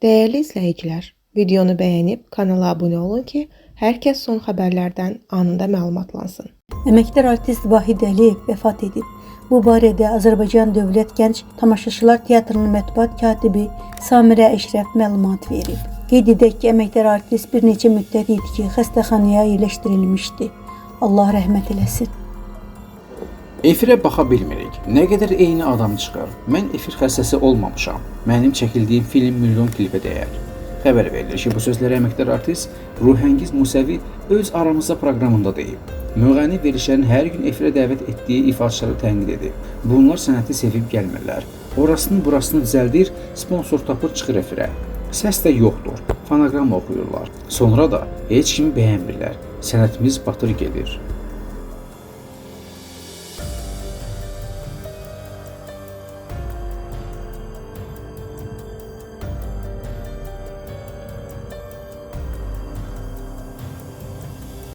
Değerli izləyicilər, videonu bəyənib kanala abunə olun ki, hər kəs son xəbərlərdən anında məlumatlansın. Əməkdar artist Vahid Əliyev vəfat edib. Bu barədə Azərbaycan Dövlət Gənc Tamaşaçılar Teatrının mətbuat katibi Samirə Əşrəf məlumat verib. Qeyd edək ki, əməkdar artist bir neçə müddət idi ki, xəstəxanaya yerləşdirilmişdi. Allah rəhmət eləsin. Efirə baxa bilmirik. Nə qədər eyni adam çıxır. Mən efir xəstəsi olmamışam. Mənim çəkildiyim film milyon klipə dəyər. Xəbər verilir ki, bu sözləri əməkdar artist Ruhəngiz Musəvi öz aramızda proqramında deyib. Müğənni verilişlərin hər gün efirə dəvət etdiyi ifaçıları tənqid edib. Bunlar sənəti sevib gəlmirlər. Orasını burasını düzəldir, sponsor tapır çıxır efirə. Səs də yoxdur. Fonoqram oxuyurlar. Sonra da heç kimi bəyənmirlər. Sənətimiz batır gedir.